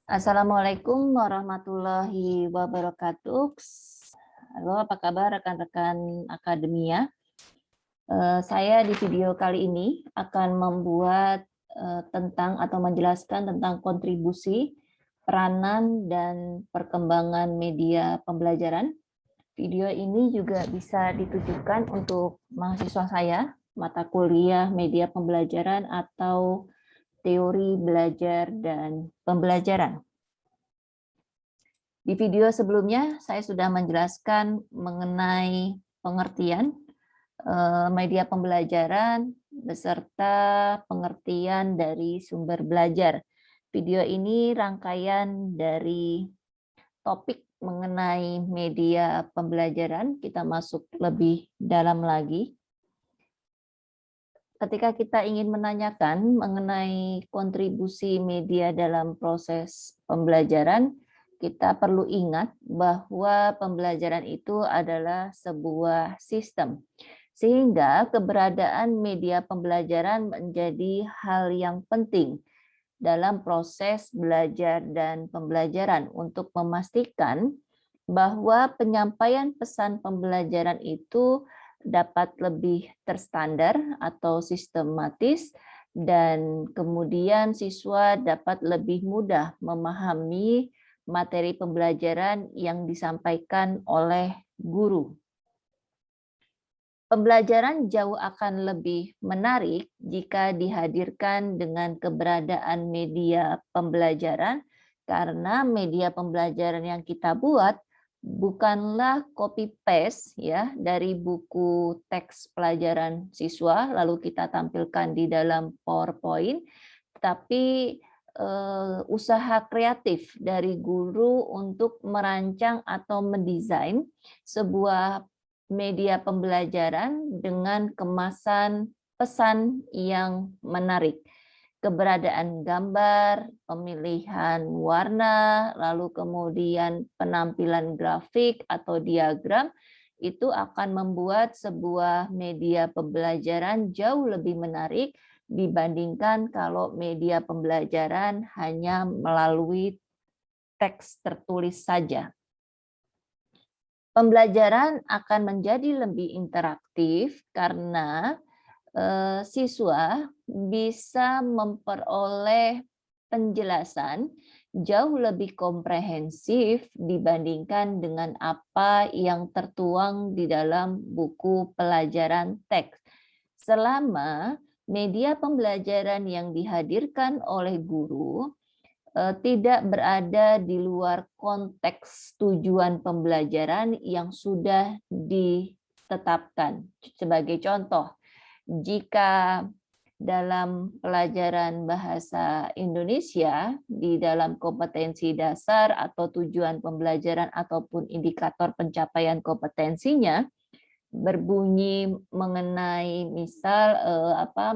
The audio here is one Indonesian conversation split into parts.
Assalamualaikum warahmatullahi wabarakatuh. Halo, apa kabar rekan-rekan akademia? Saya di video kali ini akan membuat tentang atau menjelaskan tentang kontribusi, peranan, dan perkembangan media pembelajaran. Video ini juga bisa ditujukan untuk mahasiswa saya, mata kuliah media pembelajaran atau teori belajar dan pembelajaran. Di video sebelumnya, saya sudah menjelaskan mengenai pengertian media pembelajaran beserta pengertian dari sumber belajar. Video ini rangkaian dari topik mengenai media pembelajaran. Kita masuk lebih dalam lagi. Ketika kita ingin menanyakan mengenai kontribusi media dalam proses pembelajaran, kita perlu ingat bahwa pembelajaran itu adalah sebuah sistem. Sehingga keberadaan media pembelajaran menjadi hal yang penting dalam proses belajar dan pembelajaran untuk memastikan bahwa penyampaian pesan pembelajaran itu dapat lebih terstandar atau sistematis, dan kemudian siswa dapat lebih mudah memahami materi pembelajaran yang disampaikan oleh guru. Pembelajaran jauh akan lebih menarik jika dihadirkan dengan keberadaan media pembelajaran, karena media pembelajaran yang kita buat bukanlah copy paste ya dari buku teks pelajaran siswa lalu kita tampilkan di dalam PowerPoint, tapi usaha kreatif dari guru untuk merancang atau mendesain sebuah media pembelajaran dengan kemasan pesan yang menarik. Keberadaan gambar, pemilihan warna, lalu kemudian penampilan grafik atau diagram, itu akan membuat sebuah media pembelajaran jauh lebih menarik dibandingkan kalau media pembelajaran hanya melalui teks tertulis saja. Pembelajaran akan menjadi lebih interaktif karena siswa bisa memperoleh penjelasan jauh lebih komprehensif dibandingkan dengan apa yang tertuang di dalam buku pelajaran teks. Selama media pembelajaran yang dihadirkan oleh guru tidak berada di luar konteks tujuan pembelajaran yang sudah ditetapkan. Sebagai contoh, jika dalam pelajaran bahasa Indonesia di dalam kompetensi dasar atau tujuan pembelajaran ataupun indikator pencapaian kompetensinya berbunyi mengenai misal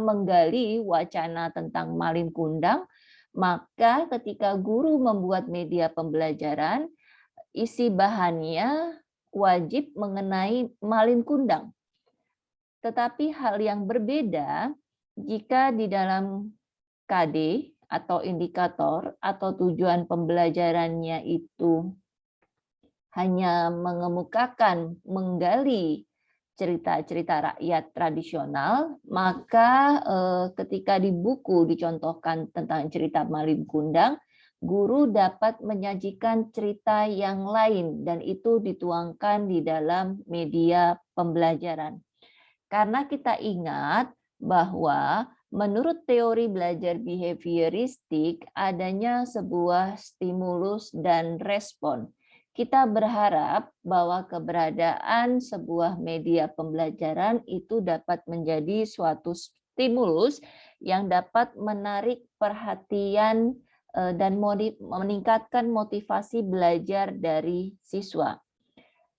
menggali wacana tentang malin kundang, maka ketika guru membuat media pembelajaran, isi bahannya wajib mengenai malin kundang. Tetapi hal yang berbeda jika di dalam KD atau indikator atau tujuan pembelajarannya itu hanya mengemukakan, menggali cerita-cerita rakyat tradisional, maka ketika di buku dicontohkan tentang cerita Malin Kundang, guru dapat menyajikan cerita yang lain dan itu dituangkan di dalam media pembelajaran. Karena kita ingat bahwa menurut teori belajar behavioristik adanya sebuah stimulus dan respon. Kita berharap bahwa keberadaan sebuah media pembelajaran itu dapat menjadi suatu stimulus yang dapat menarik perhatian dan meningkatkan motivasi belajar dari siswa.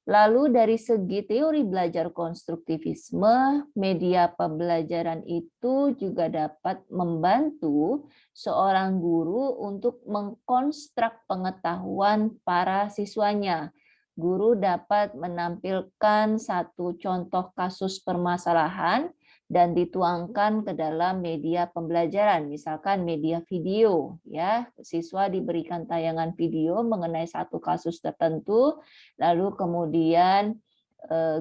Lalu dari segi teori belajar konstruktivisme, media pembelajaran itu juga dapat membantu seorang guru untuk mengkonstruk pengetahuan para siswanya. Guru dapat menampilkan satu contoh kasus permasalahan dan dituangkan ke dalam media pembelajaran, misalkan media video, ya. Siswa diberikan tayangan video mengenai satu kasus tertentu, lalu kemudian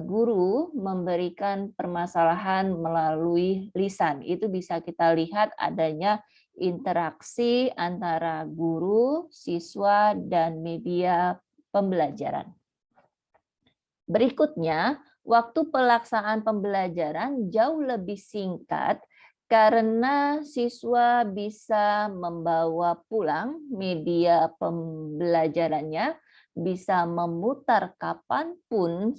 guru memberikan permasalahan melalui lisan. Itu bisa kita lihat adanya interaksi antara guru, siswa, dan media pembelajaran. Berikutnya, waktu pelaksanaan pembelajaran jauh lebih singkat karena siswa bisa membawa pulang media pembelajarannya, bisa memutar kapanpun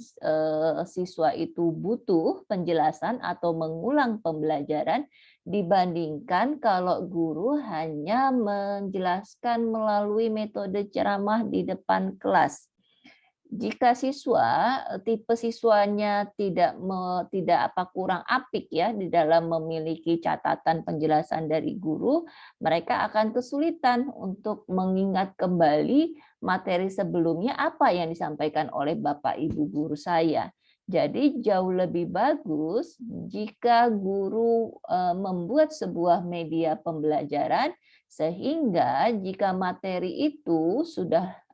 siswa itu butuh penjelasan atau mengulang pembelajaran dibandingkan kalau guru hanya menjelaskan melalui metode ceramah di depan kelas. Jika siswa, tipe siswanya tidak kurang apik ya di dalam memiliki catatan penjelasan dari guru, mereka akan kesulitan untuk mengingat kembali materi sebelumnya apa yang disampaikan oleh Bapak Ibu guru saya. Jadi jauh lebih bagus jika guru membuat sebuah media pembelajaran sehingga jika materi itu sudah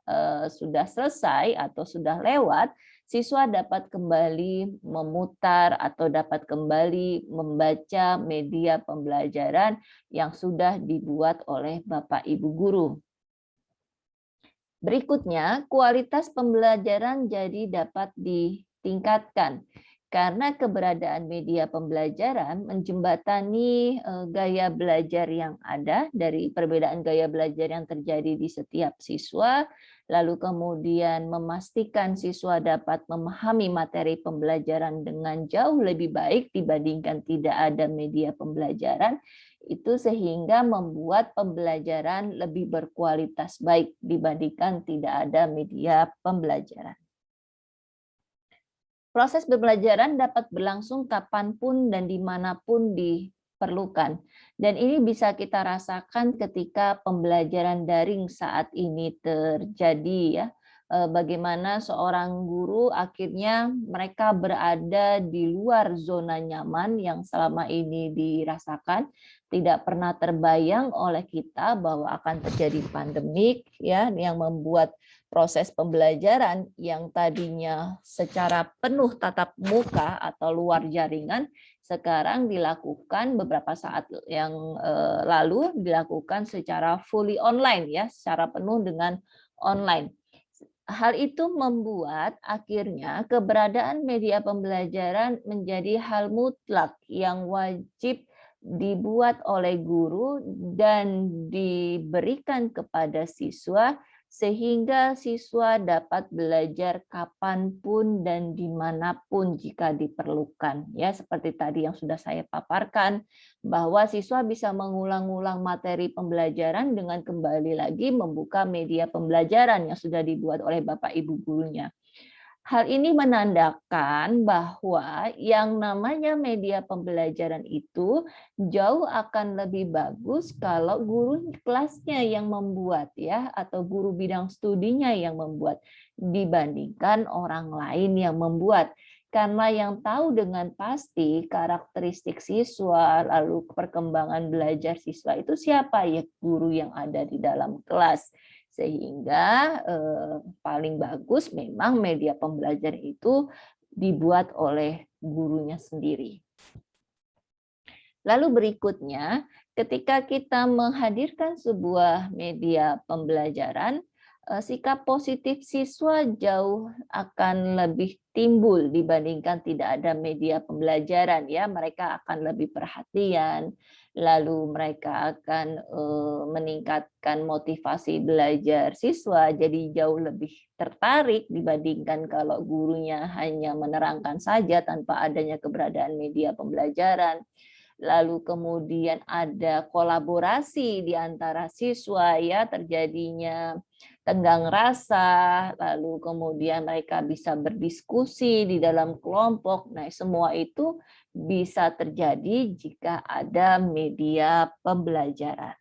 selesai atau sudah lewat, siswa dapat kembali memutar atau dapat kembali membaca media pembelajaran yang sudah dibuat oleh Bapak Ibu guru. Berikutnya, kualitas pembelajaran jadi dapat ditingkatkan karena keberadaan media pembelajaran menjembatani gaya belajar yang ada dari perbedaan gaya belajar yang terjadi di setiap siswa, lalu kemudian memastikan siswa dapat memahami materi pembelajaran dengan jauh lebih baik dibandingkan tidak ada media pembelajaran, itu sehingga membuat pembelajaran lebih berkualitas baik dibandingkan tidak ada media pembelajaran. Proses pembelajaran dapat berlangsung kapanpun dan dimanapun diperlukan. Dan ini bisa kita rasakan ketika pembelajaran daring saat ini terjadi ya. Bagaimana seorang guru akhirnya mereka berada di luar zona nyaman yang selama ini dirasakan, tidak pernah terbayang oleh kita bahwa akan terjadi pandemik ya yang membuat proses pembelajaran yang tadinya secara penuh tatap muka atau luar jaringan sekarang dilakukan beberapa saat yang lalu dilakukan secara fully online ya, secara penuh dengan online. Hal itu membuat akhirnya keberadaan media pembelajaran menjadi hal mutlak yang wajib dibuat oleh guru dan diberikan kepada siswa sehingga siswa dapat belajar kapanpun dan dimanapun jika diperlukan. Ya, seperti tadi yang sudah saya paparkan, bahwa siswa bisa mengulang-ulang materi pembelajaran dengan kembali lagi membuka media pembelajaran yang sudah dibuat oleh Bapak Ibu gurunya. Hal ini menandakan bahwa yang namanya media pembelajaran itu jauh akan lebih bagus kalau guru kelasnya yang membuat ya atau guru bidang studinya yang membuat dibandingkan orang lain yang membuat. Karena yang tahu dengan pasti karakteristik siswa lalu perkembangan belajar siswa itu siapa ya guru yang ada di dalam kelas. Sehingga paling bagus memang media pembelajaran itu dibuat oleh gurunya sendiri. Lalu berikutnya, ketika kita menghadirkan sebuah media pembelajaran, sikap positif siswa jauh akan lebih timbul dibandingkan tidak ada media pembelajaran ya. Mereka akan lebih perhatian, lalu mereka akan meningkatkan motivasi belajar siswa jadi jauh lebih tertarik dibandingkan kalau gurunya hanya menerangkan saja tanpa adanya keberadaan media pembelajaran. Lalu kemudian ada kolaborasi di antara siswa ya, terjadinya tenggang rasa, lalu kemudian mereka bisa berdiskusi di dalam kelompok. Nah, semua itu bisa terjadi jika ada media pembelajaran.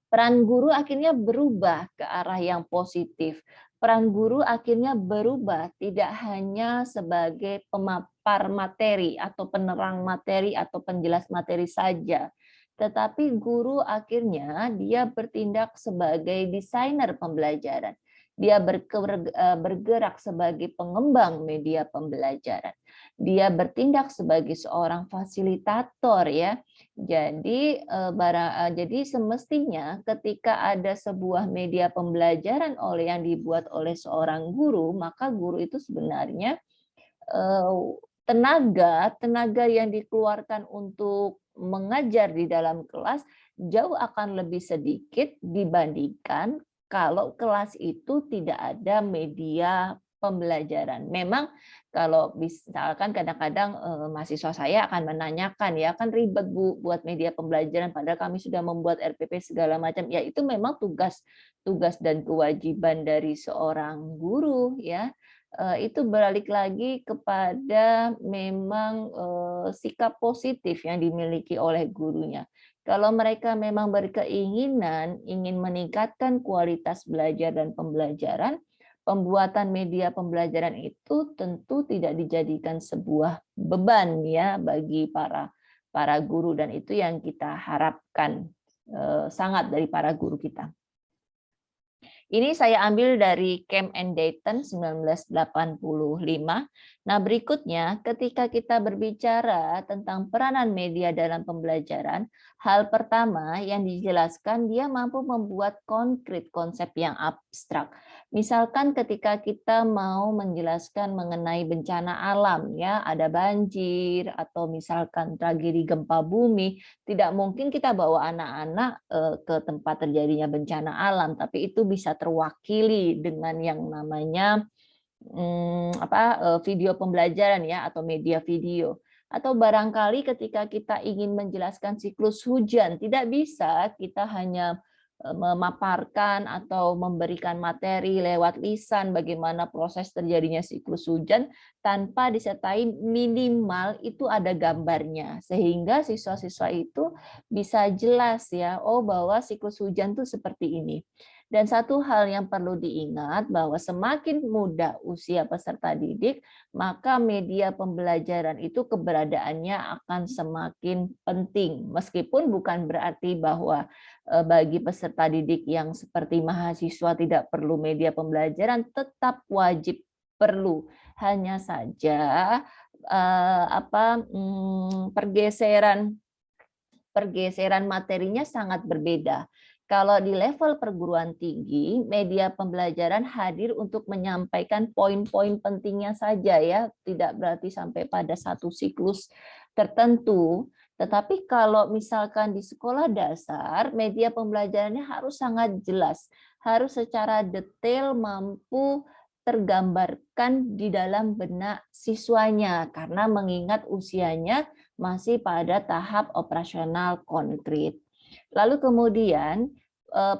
Peran guru akhirnya berubah ke arah yang positif. peran guru akhirnya berubah, tidak hanya sebagai pemapar materi atau penerang materi atau penjelas materi saja, tetapi guru akhirnya dia bertindak sebagai desainer pembelajaran. Dia bergerak sebagai pengembang media pembelajaran. Dia bertindak sebagai seorang fasilitator ya. Jadi semestinya ketika ada sebuah media pembelajaran yang dibuat oleh seorang guru, maka guru itu sebenarnya eh, tenaga yang dikeluarkan untuk mengajar di dalam kelas jauh akan lebih sedikit dibandingkan kalau kelas itu tidak ada media pembelajaran. Memang kalau misalkan kadang-kadang mahasiswa saya akan menanyakan, ya kan ribet Bu buat media pembelajaran padahal kami sudah membuat RPP segala macam. Ya itu memang tugas dan kewajiban dari seorang guru ya. Itu balik lagi kepada memang sikap positif yang dimiliki oleh gurunya. Kalau mereka memang berkeinginan ingin meningkatkan kualitas belajar dan pembelajaran, pembuatan media pembelajaran itu tentu tidak dijadikan sebuah beban ya bagi para guru, dan itu yang kita harapkan sangat dari para guru kita. Ini saya ambil dari Camp and Dayton 1985. Nah, berikutnya ketika kita berbicara tentang peranan media dalam pembelajaran, hal pertama yang dijelaskan dia mampu membuat konkret konsep yang abstrak. Misalkan ketika kita mau menjelaskan mengenai bencana alam ya, ada banjir atau misalkan tragedi gempa bumi, tidak mungkin kita bawa anak-anak ke tempat terjadinya bencana alam, tapi itu bisa terwakili dengan yang namanya video pembelajaran ya atau media video. Atau barangkali ketika kita ingin menjelaskan siklus hujan, tidak bisa kita hanya memaparkan atau memberikan materi lewat lisan bagaimana proses terjadinya siklus hujan tanpa disertai minimal itu ada gambarnya, sehingga siswa-siswa itu bisa jelas ya, oh bahwa siklus hujan tuh seperti ini. Dan satu hal yang perlu diingat bahwa semakin muda usia peserta didik, maka media pembelajaran itu keberadaannya akan semakin penting. Meskipun bukan berarti bahwa bagi peserta didik yang seperti mahasiswa tidak perlu media pembelajaran, tetap wajib perlu. Hanya saja pergeseran materinya sangat berbeda. Kalau di level perguruan tinggi, media pembelajaran hadir untuk menyampaikan poin-poin pentingnya saja ya, tidak berarti sampai pada satu siklus tertentu. Tetapi kalau misalkan di sekolah dasar, media pembelajarannya harus sangat jelas, harus secara detail mampu tergambarkan di dalam benak siswanya karena mengingat usianya masih pada tahap operasional konkret. Lalu kemudian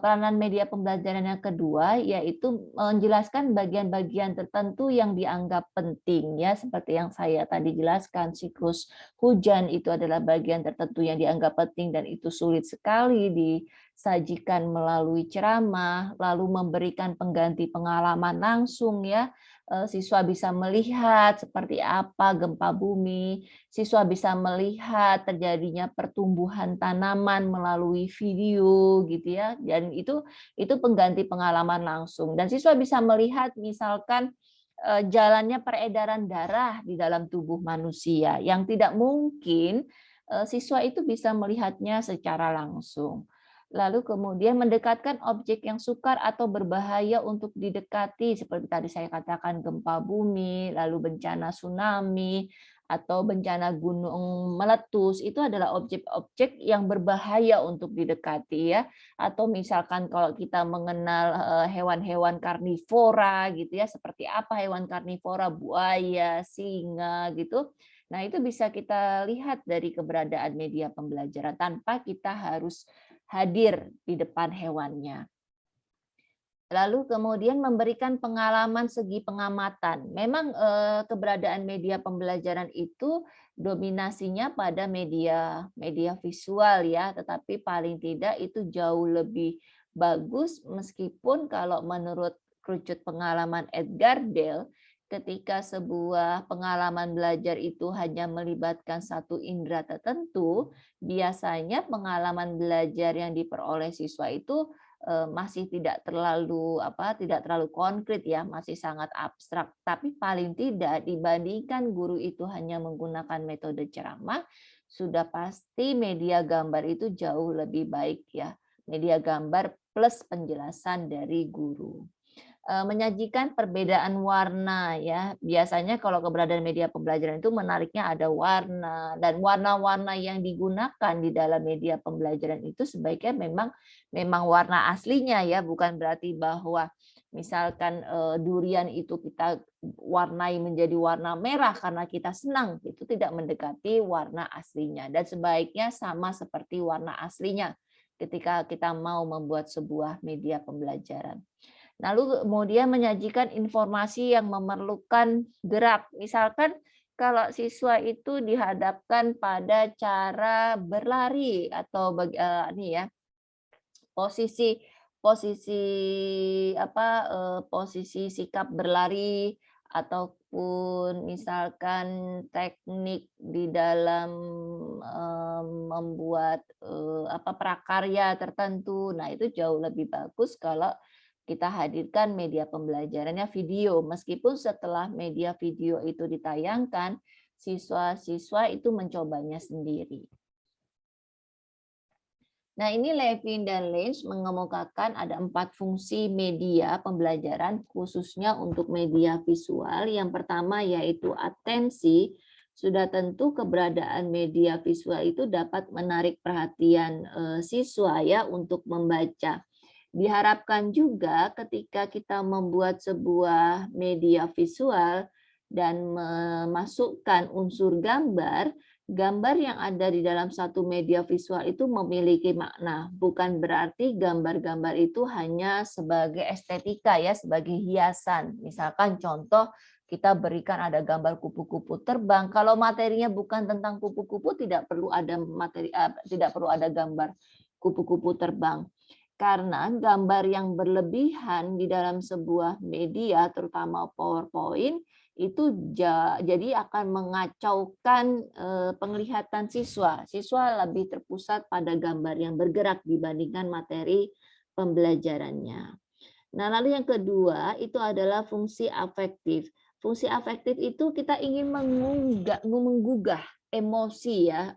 peranan media pembelajaran yang kedua yaitu menjelaskan bagian-bagian tertentu yang dianggap penting ya, seperti yang saya tadi jelaskan, siklus hujan itu adalah bagian tertentu yang dianggap penting dan itu sulit sekali disajikan melalui ceramah, lalu memberikan pengganti pengalaman langsung ya. Siswa bisa melihat seperti apa gempa bumi, siswa bisa melihat terjadinya pertumbuhan tanaman melalui video gitu ya, dan itu pengganti pengalaman langsung, dan siswa bisa melihat misalkan jalannya peredaran darah di dalam tubuh manusia yang tidak mungkin siswa itu bisa melihatnya secara langsung. Lalu kemudian mendekatkan objek yang sukar atau berbahaya untuk didekati, seperti tadi saya katakan gempa bumi, lalu bencana tsunami, atau bencana gunung meletus, itu adalah objek-objek yang berbahaya untuk didekati ya. Atau misalkan kalau kita mengenal hewan-hewan karnivora gitu ya, seperti apa hewan karnivora, buaya, singa gitu. Nah, itu bisa kita lihat dari keberadaan media pembelajaran tanpa kita harus hadir di depan hewannya. Lalu kemudian memberikan pengalaman segi pengamatan. Memang keberadaan media pembelajaran itu dominasinya pada media visual ya, tetapi paling tidak itu jauh lebih bagus meskipun kalau menurut kerucut pengalaman Edgar Dale, ketika sebuah pengalaman belajar itu hanya melibatkan satu indera tertentu, biasanya pengalaman belajar yang diperoleh siswa itu masih tidak terlalu konkret ya, masih sangat abstrak. Tapi paling tidak dibandingkan guru itu hanya menggunakan metode ceramah, sudah pasti media gambar itu jauh lebih baik ya. Media gambar plus penjelasan dari guru. Menyajikan perbedaan warna ya. Biasanya kalau keberadaan media pembelajaran itu menariknya ada warna, dan warna-warna yang digunakan di dalam media pembelajaran itu sebaiknya memang warna aslinya ya, bukan berarti bahwa misalkan durian itu kita warnai menjadi warna merah karena kita senang, itu tidak mendekati warna aslinya, dan sebaiknya sama seperti warna aslinya ketika kita mau membuat sebuah media pembelajaran. Lalu kemudian menyajikan informasi yang memerlukan gerak. Misalkan kalau siswa itu dihadapkan pada cara berlari atau posisi posisi posisi sikap berlari, ataupun misalkan teknik di dalam membuat prakarya tertentu. Nah, itu jauh lebih bagus kalau kita hadirkan media pembelajarannya video, meskipun setelah media video itu ditayangkan, siswa-siswa itu mencobanya sendiri. Nah, ini Levin dan Lynch mengemukakan ada 4 fungsi media pembelajaran khususnya untuk media visual. Yang pertama yaitu atensi. Sudah tentu keberadaan media visual itu dapat menarik perhatian siswa ya untuk membaca. Diharapkan juga ketika kita membuat sebuah media visual dan memasukkan unsur gambar, gambar yang ada di dalam satu media visual itu memiliki makna. Bukan berarti gambar-gambar itu hanya sebagai estetika ya, sebagai hiasan. Misalkan contoh kita berikan ada gambar kupu-kupu terbang. Kalau materinya bukan tentang kupu-kupu, tidak perlu ada gambar kupu-kupu terbang. Karena gambar yang berlebihan di dalam sebuah media, terutama PowerPoint, itu jadi akan mengacaukan penglihatan siswa. Siswa lebih terpusat pada gambar yang bergerak dibandingkan materi pembelajarannya. Nah, lalu yang kedua itu adalah fungsi afektif. Fungsi afektif itu kita ingin menggugah emosi ya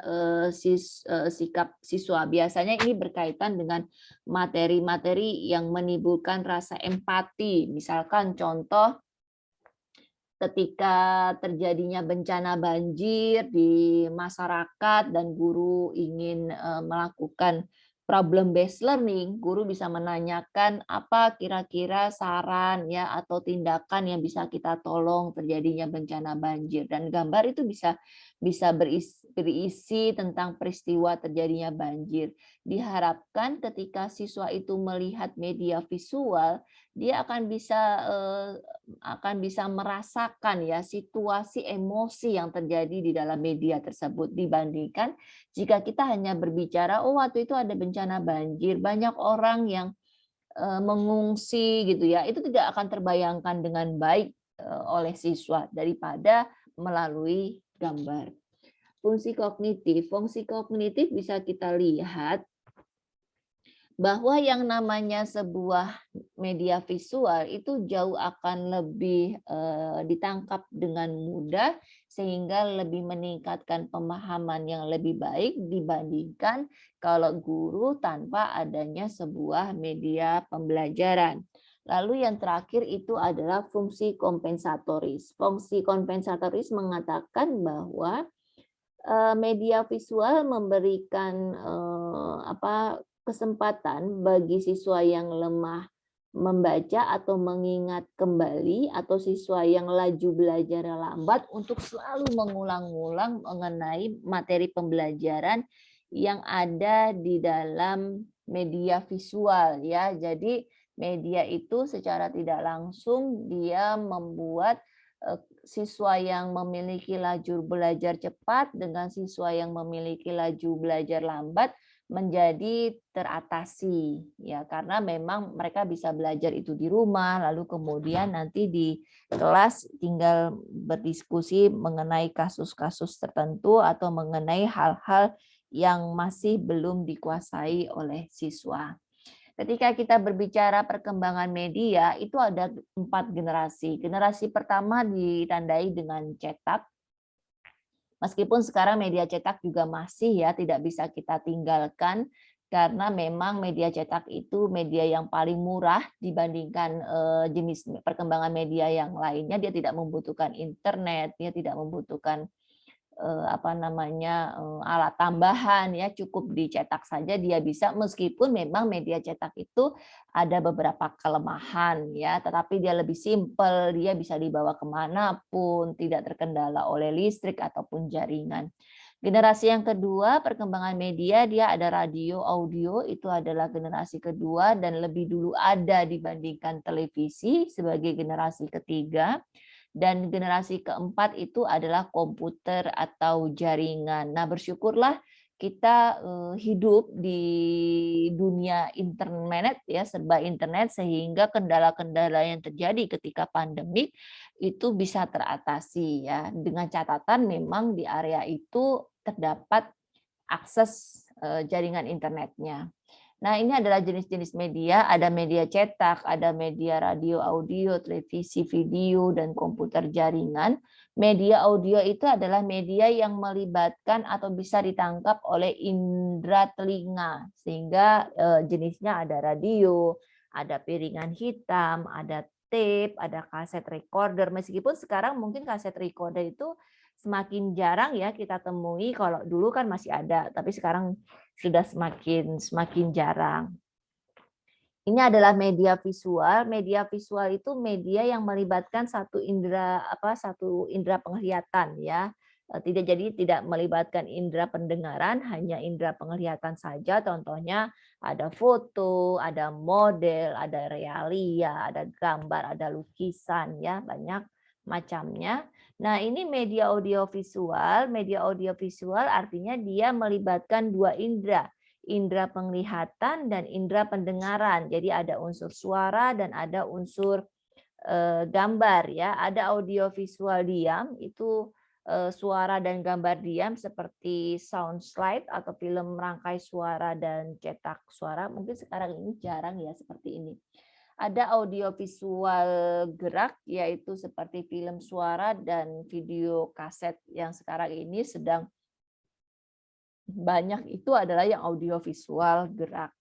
sikap siswa. Biasanya ini berkaitan dengan materi-materi yang menimbulkan rasa empati. Misalkan contoh ketika terjadinya bencana banjir di masyarakat dan guru ingin melakukan problem based learning, guru bisa menanyakan apa kira-kira saran ya atau tindakan yang bisa kita tolong terjadinya bencana banjir, dan gambar itu bisa berisi tentang peristiwa terjadinya banjir. Diharapkan ketika siswa itu melihat media visual, dia akan bisa merasakan ya situasi emosi yang terjadi di dalam media tersebut, dibandingkan jika kita hanya berbicara waktu itu ada bencana banjir, banyak orang yang mengungsi gitu ya, itu tidak akan terbayangkan dengan baik oleh siswa daripada melalui gambar. Fungsi kognitif bisa kita lihat bahwa yang namanya sebuah media visual itu jauh akan lebih ditangkap dengan mudah, sehingga lebih meningkatkan pemahaman yang lebih baik dibandingkan kalau guru tanpa adanya sebuah media pembelajaran. Lalu yang terakhir itu adalah fungsi kompensatoris. Fungsi kompensatoris mengatakan bahwa media visual memberikan kesempatan bagi siswa yang lemah membaca atau mengingat kembali, atau siswa yang laju belajar lambat untuk selalu mengulang-ulang mengenai materi pembelajaran yang ada di dalam media visual ya. Jadi media itu secara tidak langsung dia membuat siswa yang memiliki laju belajar cepat dengan siswa yang memiliki laju belajar lambat menjadi teratasi ya, karena memang mereka bisa belajar itu di rumah, lalu kemudian nanti di kelas tinggal berdiskusi mengenai kasus-kasus tertentu atau mengenai hal-hal yang masih belum dikuasai oleh siswa. Ketika kita berbicara perkembangan media, itu ada 4 generasi. Generasi pertama ditandai dengan cetak. Meskipun sekarang media cetak juga masih ya tidak bisa kita tinggalkan, karena memang media cetak itu media yang paling murah dibandingkan jenis perkembangan media yang lainnya. Dia tidak membutuhkan internet, dia tidak membutuhkan alat tambahan ya, cukup dicetak saja dia bisa, meskipun memang media cetak itu ada beberapa kelemahan ya, tetapi dia lebih simpel, dia bisa dibawa kemanapun, tidak terkendala oleh listrik ataupun jaringan. Generasi yang kedua perkembangan media, dia ada radio, audio, itu adalah generasi kedua dan lebih dulu ada dibandingkan televisi sebagai generasi ketiga. Dan generasi keempat itu adalah komputer atau jaringan. Nah, bersyukurlah kita hidup di dunia internet ya, serba internet, sehingga kendala-kendala yang terjadi ketika pandemik itu bisa teratasi ya. Dengan catatan memang di area itu terdapat akses jaringan internetnya. Nah, ini adalah jenis-jenis media, ada media cetak, ada media radio, audio, televisi, video, dan komputer jaringan. Media audio itu adalah media yang melibatkan atau bisa ditangkap oleh indera telinga, sehingga jenisnya ada radio, ada piringan hitam, ada tape, ada kaset recorder. Meskipun sekarang mungkin kaset recorder itu semakin jarang ya kita temui, kalau dulu kan masih ada, tapi sekarang sudah semakin jarang. Ini adalah media visual. Media visual itu media yang melibatkan satu indera penglihatan ya. Tidak melibatkan indera pendengaran, hanya indera penglihatan saja. Contohnya ada foto, ada model, ada realia, ada gambar, ada lukisan ya, banyak macamnya. Nah, ini media audiovisual. Media audiovisual artinya dia melibatkan 2 indera, indera penglihatan dan indera pendengaran. Jadi ada unsur suara dan ada unsur gambar ya. Ada audiovisual diam, itu suara dan gambar diam seperti sound slide atau film rangkai suara dan cetak suara. Mungkin sekarang ini jarang ya seperti ini. Ada audiovisual gerak, yaitu seperti film suara dan video kaset yang sekarang ini sedang banyak, itu adalah yang audiovisual gerak.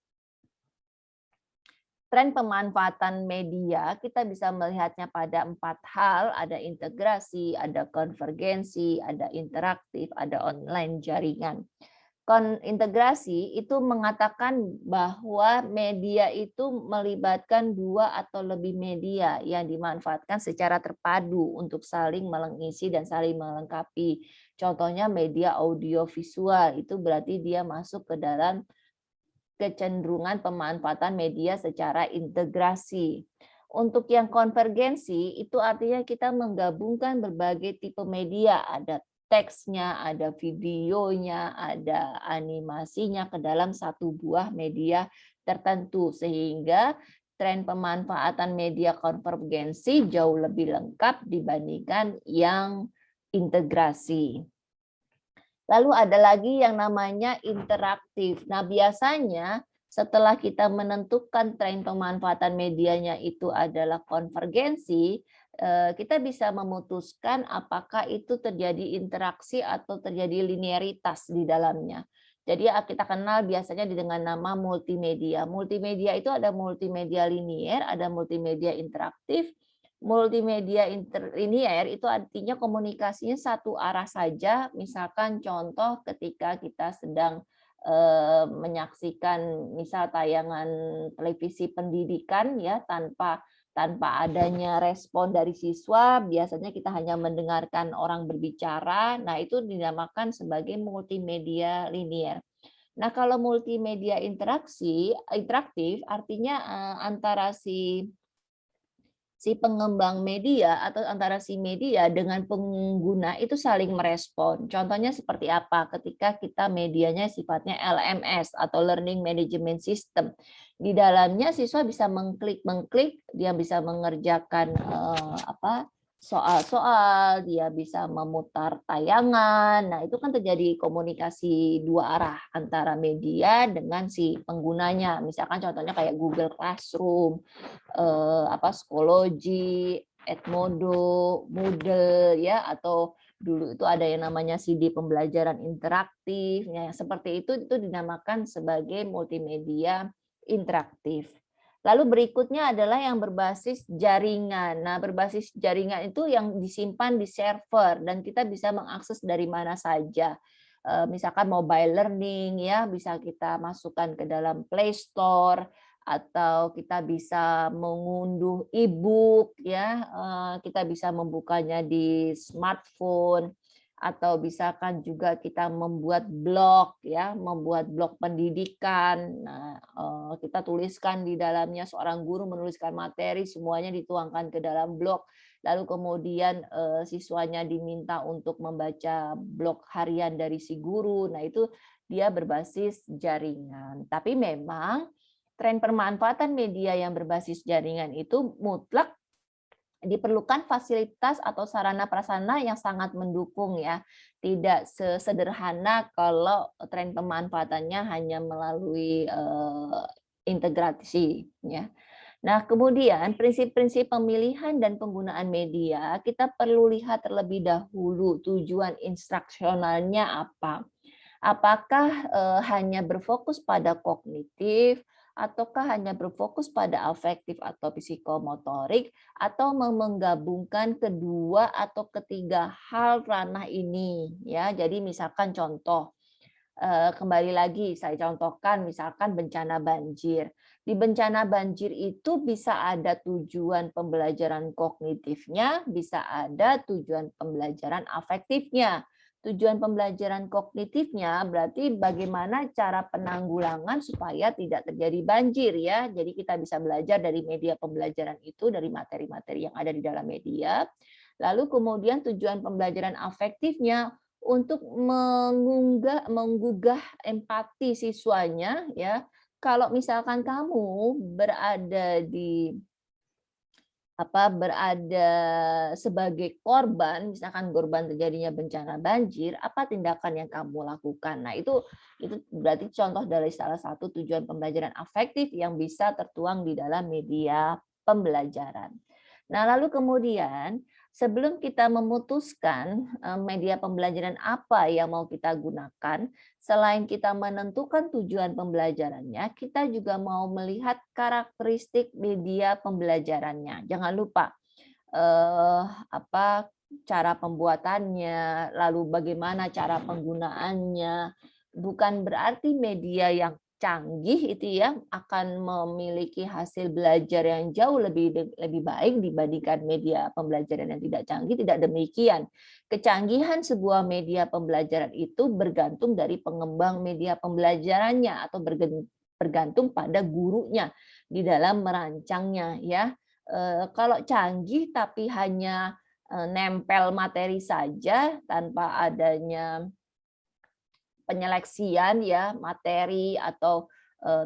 Tren pemanfaatan media kita bisa melihatnya pada 4 hal, ada integrasi, ada konvergensi, ada interaktif, ada online jaringan. Integrasi itu mengatakan bahwa media itu melibatkan 2 atau lebih media yang dimanfaatkan secara terpadu untuk saling mengisi dan saling melengkapi. Contohnya media audiovisual, itu berarti dia masuk ke dalam kecenderungan pemanfaatan media secara integrasi. Untuk yang konvergensi, itu artinya kita menggabungkan berbagai tipe media, ada teksnya, ada videonya, ada animasinya ke dalam satu buah media tertentu, sehingga tren pemanfaatan media konvergensi jauh lebih lengkap dibandingkan yang integrasi. Lalu ada lagi yang namanya interaktif. Nah, biasanya setelah kita menentukan tren pemanfaatan medianya itu adalah konvergensi, kita bisa memutuskan apakah itu terjadi interaksi atau terjadi linearitas di dalamnya. Jadi kita kenal biasanya dengan nama multimedia. Multimedia itu ada multimedia linier, ada multimedia interaktif. Multimedia interlinear itu artinya komunikasinya satu arah saja. Misalkan contoh ketika kita sedang menyaksikan misal tayangan televisi pendidikan ya, tanpa adanya respon dari siswa, biasanya kita hanya mendengarkan orang berbicara. Nah, itu dinamakan sebagai multimedia linier. Nah, kalau multimedia interaktif artinya antara si si pengembang media atau antara si media dengan pengguna itu saling merespon. Contohnya seperti apa? Ketika kita medianya sifatnya LMS atau Learning Management System. Di dalamnya siswa bisa mengklik, dia bisa mengerjakan soal-soal, dia bisa memutar tayangan. Nah, itu kan terjadi komunikasi dua arah antara media dengan si penggunanya. Misalkan contohnya kayak Google Classroom, Schoology, Edmodo, Moodle ya, atau dulu itu ada yang namanya CD pembelajaran interaktif ya, seperti itu dinamakan sebagai multimedia interaktif. Lalu berikutnya adalah yang berbasis jaringan. Nah, berbasis jaringan itu yang disimpan di server dan kita bisa mengakses dari mana saja. Misalkan mobile learning ya, bisa kita masukkan ke dalam Play Store atau kita bisa mengunduh e-book ya, kita bisa membukanya di smartphone atau misalkan juga kita membuat blog ya, membuat blog pendidikan. Nah, kita tuliskan di dalamnya, seorang guru menuliskan materi semuanya dituangkan ke dalam blog. Lalu kemudian siswanya diminta untuk membaca blog harian dari si guru. Nah, itu dia berbasis jaringan. Tapi memang tren pemanfaatan media yang berbasis jaringan itu mutlak diperlukan fasilitas atau sarana prasarana yang sangat mendukung ya. Tidak sesederhana kalau tren pemanfaatannya hanya melalui integrasi ya. Nah, kemudian prinsip-prinsip pemilihan dan penggunaan media kita perlu lihat terlebih dahulu tujuan instruksionalnya apa. Apakah hanya berfokus pada kognitif, ataukah hanya berfokus pada afektif atau psikomotorik, atau menggabungkan kedua atau ketiga hal ranah ini ya. Jadi misalkan contoh, kembali lagi saya contohkan misalkan bencana banjir. Di bencana banjir itu bisa ada tujuan pembelajaran kognitifnya, bisa ada tujuan pembelajaran afektifnya. Tujuan pembelajaran kognitifnya berarti bagaimana cara penanggulangan supaya tidak terjadi banjir ya. Jadi kita bisa belajar dari media pembelajaran itu, dari materi-materi yang ada di dalam media. Lalu kemudian tujuan pembelajaran afektifnya untuk menggugah empati siswanya ya. Kalau misalkan kamu berada sebagai korban, misalkan korban terjadinya bencana banjir, apa tindakan yang kamu lakukan? Nah, itu berarti contoh dari salah satu tujuan pembelajaran afektif yang bisa tertuang di dalam media pembelajaran. Nah, lalu kemudian sebelum kita memutuskan media pembelajaran apa yang mau kita gunakan, selain kita menentukan tujuan pembelajarannya, kita juga mau melihat karakteristik media pembelajarannya. Jangan lupa cara pembuatannya, lalu bagaimana cara penggunaannya. Bukan berarti media yang canggih itu ya akan memiliki hasil belajar yang jauh lebih baik dibandingkan media pembelajaran yang tidak canggih. Tidak demikian. Kecanggihan sebuah media pembelajaran itu bergantung dari pengembang media pembelajarannya atau bergantung pada gurunya di dalam merancangnya ya. Kalau canggih tapi hanya nempel materi saja tanpa adanya penyeleksian ya materi atau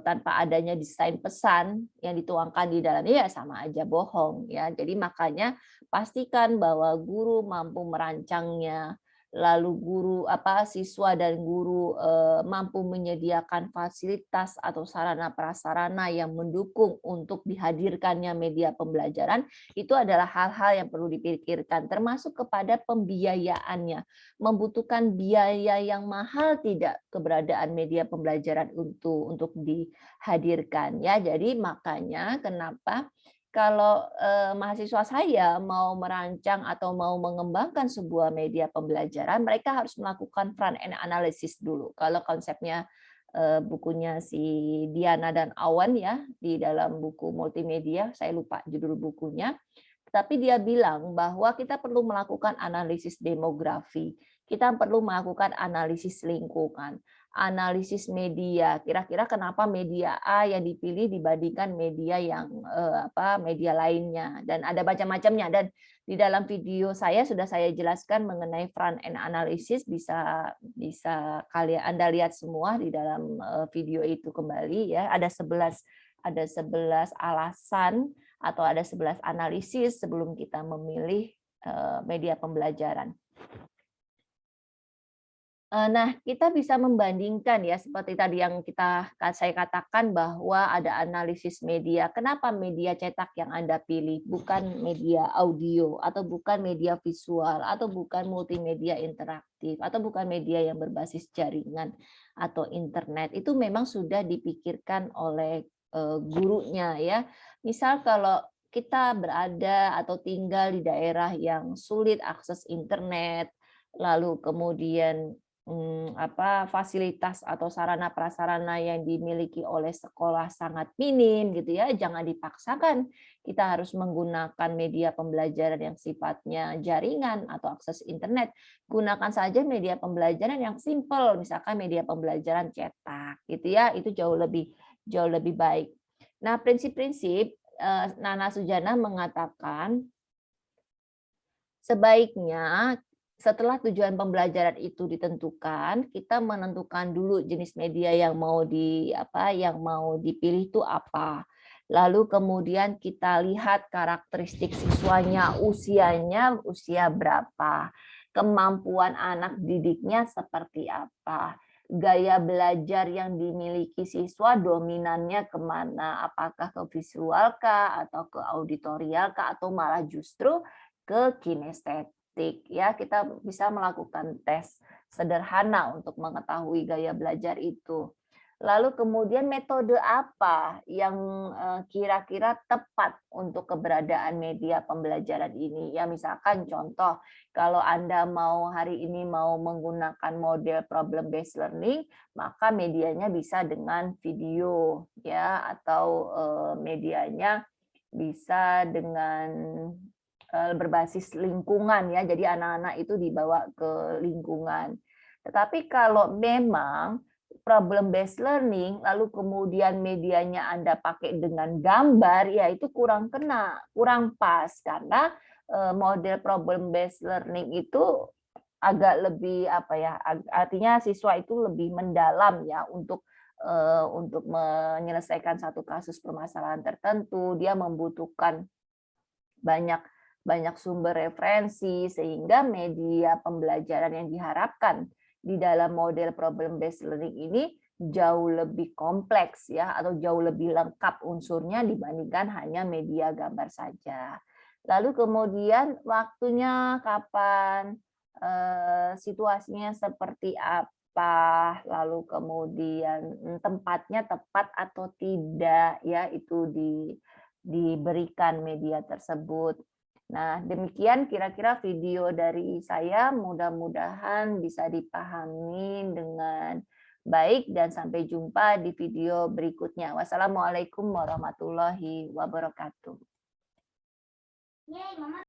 tanpa adanya desain pesan yang dituangkan di dalamnya ya sama aja bohong ya. Jadi makanya pastikan bahwa guru mampu merancangnya, lalu siswa dan guru mampu menyediakan fasilitas atau sarana prasarana yang mendukung untuk dihadirkannya media pembelajaran. Itu adalah hal-hal yang perlu dipikirkan termasuk kepada pembiayaannya. Membutuhkan biaya yang mahal tidak keberadaan media pembelajaran untuk dihadirkan ya. Jadi makanya kenapa kalau mahasiswa saya mau merancang atau mau mengembangkan sebuah media pembelajaran, mereka harus melakukan front end analysis dulu. Kalau konsepnya bukunya si Diana dan Awan ya di dalam buku multimedia, saya lupa judul bukunya. Tapi dia bilang bahwa kita perlu melakukan analisis demografi, kita perlu melakukan analisis lingkungan. analisis media. Kira-kira kenapa media A yang dipilih dibandingkan media yang media lainnya, dan ada macam-macamnya. Dan di dalam video saya sudah saya jelaskan mengenai front end analysis, bisa kalian Anda lihat semua di dalam video itu kembali ya. Ada 11 alasan atau ada 11 analisis sebelum kita memilih media pembelajaran. Nah, kita bisa membandingkan ya, seperti tadi yang saya katakan bahwa ada analisis media. Kenapa media cetak yang Anda pilih, bukan media audio, atau bukan media visual, atau bukan multimedia interaktif, atau bukan media yang berbasis jaringan atau internet. Itu memang sudah dipikirkan oleh gurunya ya. Misal kalau kita berada atau tinggal di daerah yang sulit akses internet, lalu kemudian fasilitas atau sarana prasarana yang dimiliki oleh sekolah sangat minim gitu ya, jangan dipaksakan kita harus menggunakan media pembelajaran yang sifatnya jaringan atau akses internet. Gunakan saja media pembelajaran yang simple, misalkan media pembelajaran cetak gitu ya, itu jauh lebih baik. Nah, prinsip-prinsip Nana Sujana mengatakan sebaiknya setelah tujuan pembelajaran itu ditentukan, kita menentukan dulu jenis media yang mau dipilih itu apa. Lalu kemudian kita lihat karakteristik siswanya, usianya usia berapa, kemampuan anak didiknya seperti apa, gaya belajar yang dimiliki siswa dominannya kemana, apakah ke visual kah, atau ke auditorial kah, atau malah justru ke kinestetik ya. Kita bisa melakukan tes sederhana untuk mengetahui gaya belajar itu. Lalu kemudian metode apa yang kira-kira tepat untuk keberadaan media pembelajaran ini? Ya, misalkan contoh, kalau Anda hari ini mau menggunakan model problem based learning, maka medianya bisa dengan video ya, atau medianya bisa dengan berbasis lingkungan ya, jadi anak-anak itu dibawa ke lingkungan. Tetapi kalau memang problem based learning lalu kemudian medianya Anda pakai dengan gambar, ya itu kurang pas, karena model problem based learning itu agak lebih artinya siswa itu lebih mendalam ya untuk menyelesaikan satu kasus permasalahan tertentu. Dia membutuhkan banyak sumber referensi, sehingga media pembelajaran yang diharapkan di dalam model problem based learning ini jauh lebih kompleks ya, atau jauh lebih lengkap unsurnya dibandingkan hanya media gambar saja. Lalu kemudian waktunya kapan, situasinya seperti apa, lalu kemudian tempatnya tepat atau tidak ya, itu diberikan media tersebut. Nah, demikian kira-kira video dari saya, mudah-mudahan bisa dipahami dengan baik, dan sampai jumpa di video berikutnya. Wassalamualaikum warahmatullahi wabarakatuh.